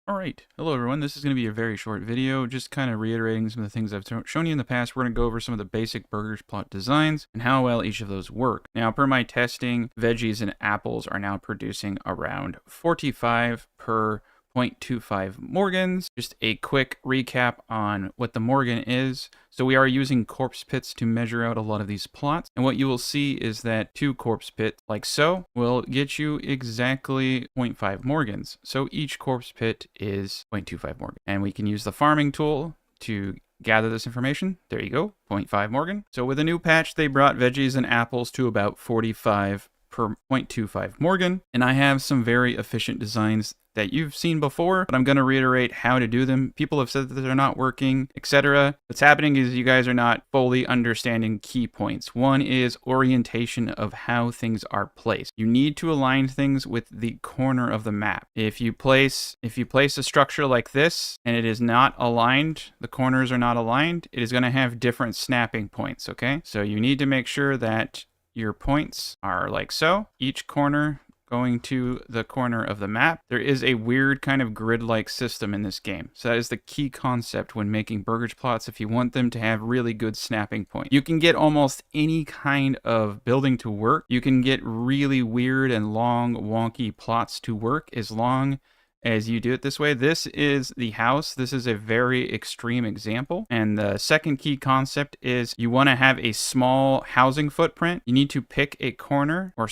All right. Hello, everyone. This is going to be a very short video, just kind of reiterating some of the things I've shown you in the past. We're going to go over some of the basic burgage plot designs and how well each of those work. Now, per my testing, veggies and apples are now producing around 45 per 0.25 Morgans. Just a quick recap on what the Morgan is. So we are using corpse pits to measure out a lot of these plots. And what you will see is that 2 corpse pits, like so, will get you exactly 0.5 Morgans. So each corpse pit is 0.25 Morgan. And we can use the farming tool to gather this information. There you go, 0.5 Morgan. So with a new patch, they brought veggies and apples to about 45 per 0.25 Morgan. And I have some very efficient designs that you've seen before, but I'm going to reiterate how to do them. People have said that they're not working, etc. What's happening is you guys are not fully understanding key points. One is orientation of how things are placed. You need to align things with the corner of the map. If you place a structure like this and it is not aligned, the corners are not aligned, it is going to have different snapping points, okay? So you need to make sure that your points are like so. Each corner going to the corner of the map. There is a weird kind of grid-like system in this game. So that is the key concept when making burgage plots if you want them to have really good snapping points. You can get almost any kind of building to work. You can get really weird and long, wonky plots to work as long as you do it this way. This is the house. This is a very extreme example. And the second key concept is you want to have a small housing footprint. You need to pick a corner or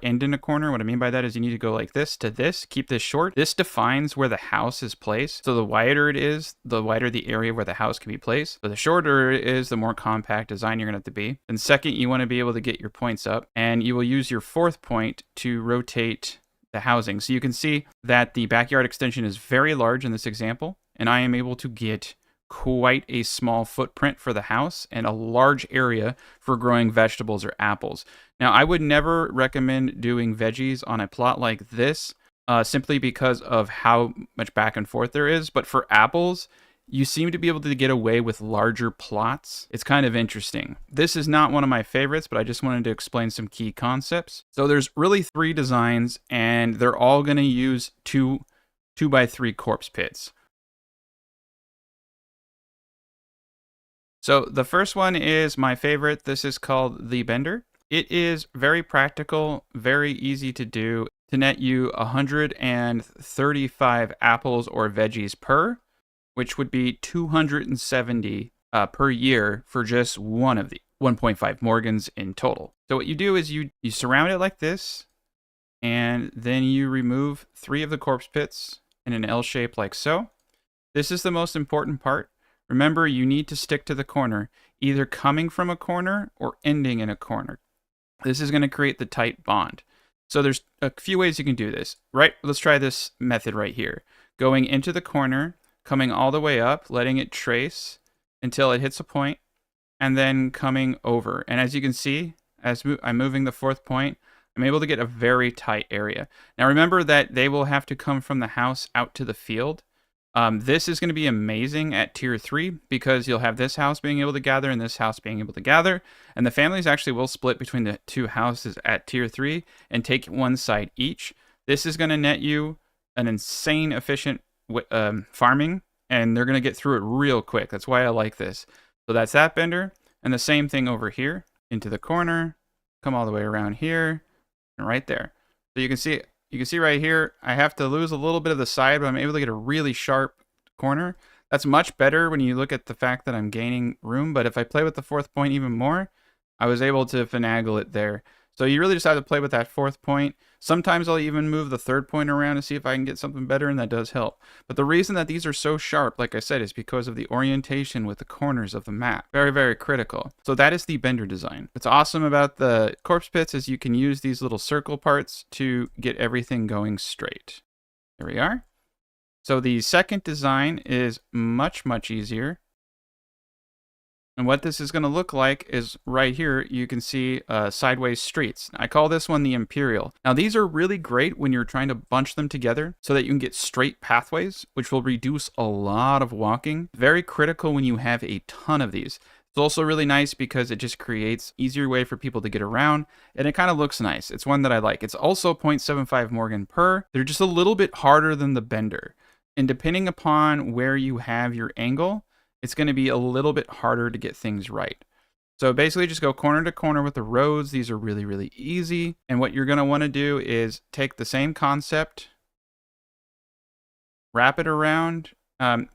end in a corner. What I mean by that is you need to go like this to this, keep this short. This defines where the house is placed. So the wider it is, the wider the area where the house can be placed. So the shorter it is, the more compact design you're going to have to be. And second, you want to be able to get your points up, and you will use your fourth point to rotate the housing. So you can see that the backyard extension is very large in this example, and I am able to get quite a small footprint for the house and a large area for growing vegetables or apples. Now, I would never recommend doing veggies on a plot like this, simply because of how much back and forth there is. But for apples, you seem to be able to get away with larger plots. It's kind of interesting. This is not one of my favorites, but I just wanted to explain some key concepts. So there's really 3 designs, and they're all going to use 2x3 corpse pits. So the first one is my favorite. This is called the bender. It is very practical, very easy to do, to net you 135 apples or veggies per, which would be 270 per year for just one of the 1.5 Morgans in total. So what you do is you surround it like this, and then you remove 3 of the corpse pits in an L shape like so. This is the most important part. Remember, you need to stick to the corner, either coming from a corner or ending in a corner. This is going to create the tight bond. So there's a few ways you can do this. Right? Let's try this method right here. Going into the corner, coming all the way up, letting it trace until it hits a point, and then coming over. And as you can see, as I'm moving the 4th point, I'm able to get a very tight area. Now remember that they will have to come from the house out to the field. This is going to be amazing at tier 3 because you'll have this house being able to gather and this house being able to gather. And the families actually will split between the 2 houses at tier 3 and take one side each. This is going to net you an insane efficient farming, and they're going to get through it real quick. That's why I like this. So that's that bender, and the same thing over here into the corner, come all the way around here and right there. So you can see right here, I have to lose a little bit of the side, but I'm able to get a really sharp corner. That's much better when you look at the fact that I'm gaining room, but if I play with the 4th point even more, I was able to finagle it there. So you really just have to play with that 4th point. Sometimes I'll even move the 3rd point around to see if I can get something better, and that does help. But the reason that these are so sharp, like I said, is because of the orientation with the corners of the map. Very, very critical. So that is the bender design. What's awesome about the corpse pits is you can use these little circle parts to get everything going straight. There we are. So the second design is much, much easier. And what this is going to look like is right here, you can see sideways streets. I call this one the imperial. Now these are really great when you're trying to bunch them together so that you can get straight pathways, which will reduce a lot of walking. Very critical when you have a ton of these. It's also really nice because it just creates easier way for people to get around, and it kind of looks nice. It's one that I like. It's also 0.75 Morgan per. They're just a little bit harder than the bender. And depending upon where you have your angle, it's going to be a little bit harder to get things right. So basically just go corner to corner with the roads. These are really, really easy. And what you're going to want to do is take the same concept, wrap it around.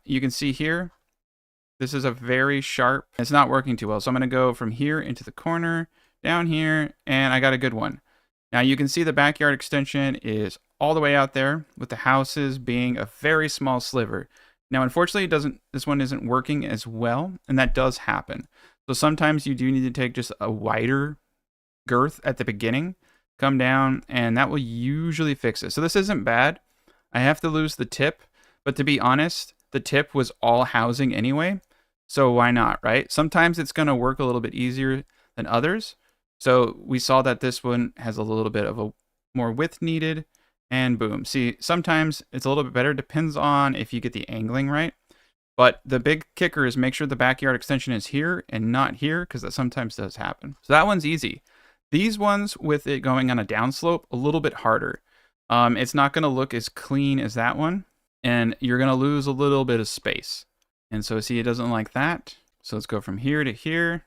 You can see here, this is a very sharp, it's not working too well. So I'm going to go from here into the corner, down here, and I got a good one. Now you can see the backyard extension is all the way out there with the houses being a very small sliver. Now, unfortunately, this one isn't working as well, and that does happen. So sometimes you do need to take just a wider girth at the beginning, come down, and that will usually fix it. So this isn't bad. I have to lose the tip, but to be honest, the tip was all housing anyway. So why not, right? Sometimes it's going to work a little bit easier than others. So we saw that this one has a little bit of a more width needed, and boom. See, sometimes it's a little bit better. Depends on if you get the angling right. But the big kicker is make sure the backyard extension is here and not here, because that sometimes does happen. So that one's easy. These ones with it going on a downslope, a little bit harder. It's not going to look as clean as that one, and you're going to lose a little bit of space. And so see, it doesn't like that. So let's go from here to here.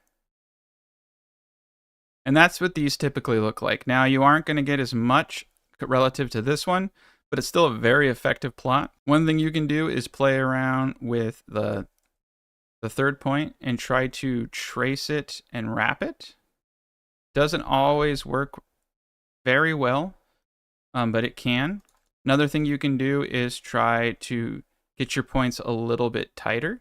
And that's what these typically look like. Now, you aren't going to get as much relative to this one, but it's still a very effective plot. One thing you can do is play around with the third point and try to trace it and wrap it. Doesn't always work very well, but it can. Another thing you can do is try to get your points a little bit tighter,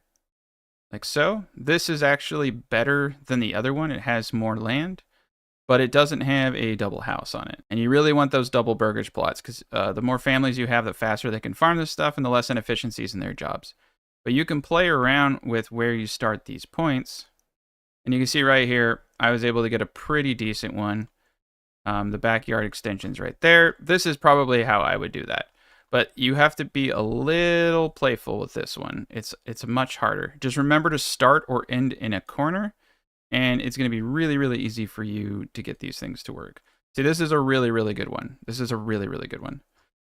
like so. This is actually better than the other one. It has more land, but it doesn't have a double house on it. And you really want those double burgage plots, because the more families you have, the faster they can farm this stuff and the less inefficiencies in their jobs. But you can play around with where you start these points. And you can see right here, I was able to get a pretty decent one. The backyard extension's right there. This is probably how I would do that. But you have to be a little playful with this one. It's much harder. Just remember to start or end in a corner, and it's going to be really, really easy for you to get these things to work. See, this is a really, really good one. This is a really, really good one.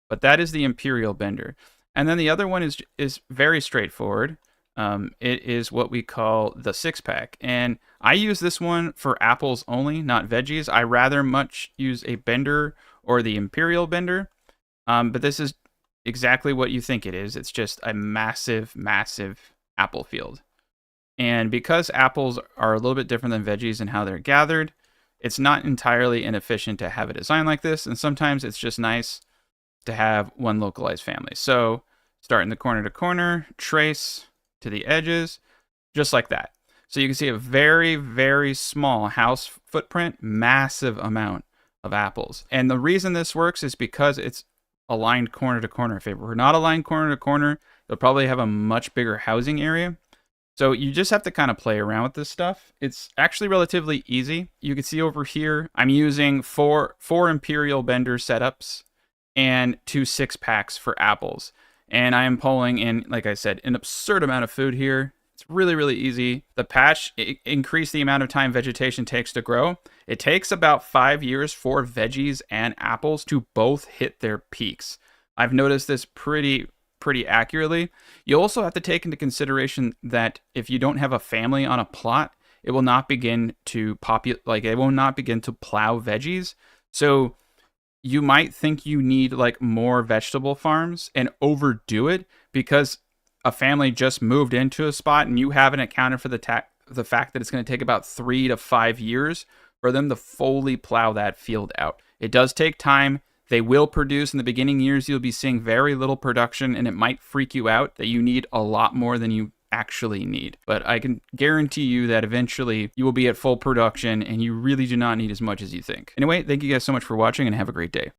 But that is the imperial bender. And then the other one is very straightforward. It is what we call the 6-pack. And I use this one for apples only, not veggies. I rather much use a bender or the imperial bender. But this is exactly what you think it is. It's just a massive, massive apple field. And because apples are a little bit different than veggies in how they're gathered, it's not entirely inefficient to have a design like this. And sometimes it's just nice to have one localized family. So start in the corner to corner, trace to the edges, just like that. So you can see a very, very small house footprint, massive amount of apples. And the reason this works is because it's aligned corner to corner. If it were not aligned corner to corner, you'll probably have a much bigger housing area. So you just have to kind of play around with this stuff. It's actually relatively easy. You can see over here, I'm using four imperial bender setups and 2 6-packs for apples. And I am pulling in, like I said, an absurd amount of food here. It's really, really easy. The patch increased the amount of time vegetation takes to grow. It takes about 5 years for veggies and apples to both hit their peaks. I've noticed this pretty accurately. You also have to take into consideration that if you don't have a family on a plot, it will not begin to it will not begin to plow veggies. So you might think you need like more vegetable farms and overdo it because a family just moved into a spot and you haven't accounted for the fact that it's going to take about 3 to 5 years for them to fully plow that field out. It does take time. They will produce. In the beginning years, you'll be seeing very little production, and it might freak you out that you need a lot more than you actually need. But I can guarantee you that eventually you will be at full production and you really do not need as much as you think. Anyway, thank you guys so much for watching and have a great day.